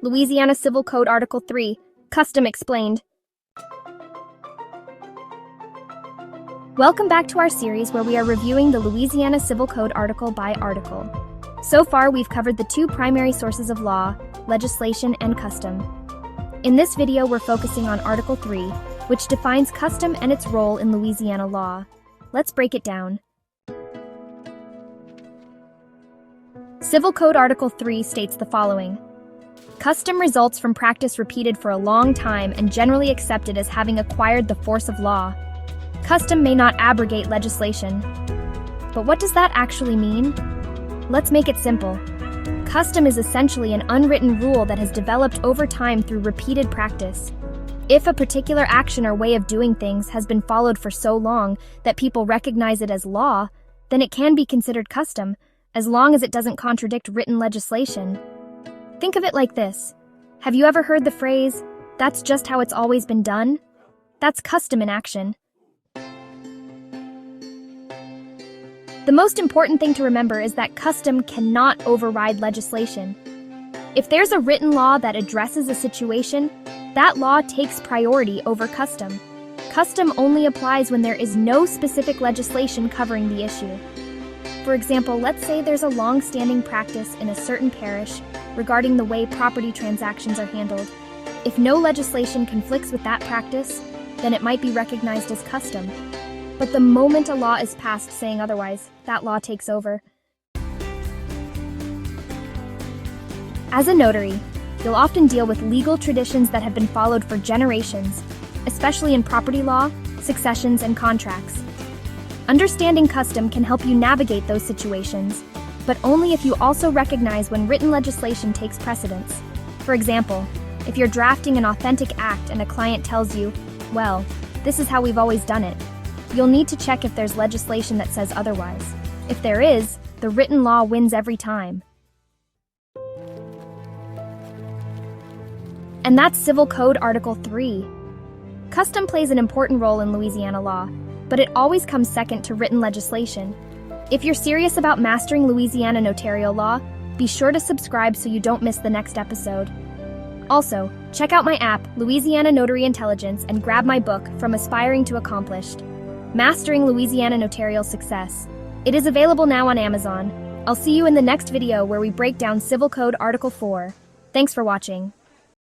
Louisiana Civil Code Article 3, Custom Explained. Welcome back to our series where we are reviewing the Louisiana Civil Code article by article. So far, we've covered the two primary sources of law, legislation and custom. In this video, we're focusing on Article 3, which defines custom and its role in Louisiana law. Let's break it down. Civil Code Article 3 states the following. Custom results from practice repeated for a long time and generally accepted as having acquired the force of law. Custom may not abrogate legislation. But what does that actually mean? Let's make it simple. Custom is essentially an unwritten rule that has developed over time through repeated practice. If a particular action or way of doing things has been followed for so long that people recognize it as law, then it can be considered custom, as long as it doesn't contradict written legislation. Think of it like this. Have you ever heard the phrase, "That's just how it's always been done"? That's custom in action. The most important thing to remember is that custom cannot override legislation. If there's a written law that addresses a situation, that law takes priority over custom. Custom only applies when there is no specific legislation covering the issue. For example, let's say there's a long-standing practice in a certain parish regarding the way property transactions are handled. If no legislation conflicts with that practice, then it might be recognized as custom. But the moment a law is passed saying otherwise, that law takes over. As a notary, you'll often deal with legal traditions that have been followed for generations, especially in property law, successions, and contracts. Understanding custom can help you navigate those situations, but only if you also recognize when written legislation takes precedence. For example, if you're drafting an authentic act and a client tells you, "Well, this is how we've always done it," you'll need to check if there's legislation that says otherwise. If there is, the written law wins every time. And that's Civil Code Article 3. Custom plays an important role in Louisiana law, but it always comes second to written legislation. If you're serious about mastering Louisiana notarial law, be sure to subscribe so you don't miss the next episode. Also, check out my app, Louisiana Notary Intelligence, and grab my book, From Aspiring to Accomplished, Mastering Louisiana Notarial Success. It is available now on Amazon. I'll see you in the next video where we break down Civil Code Article 4. Thanks for watching.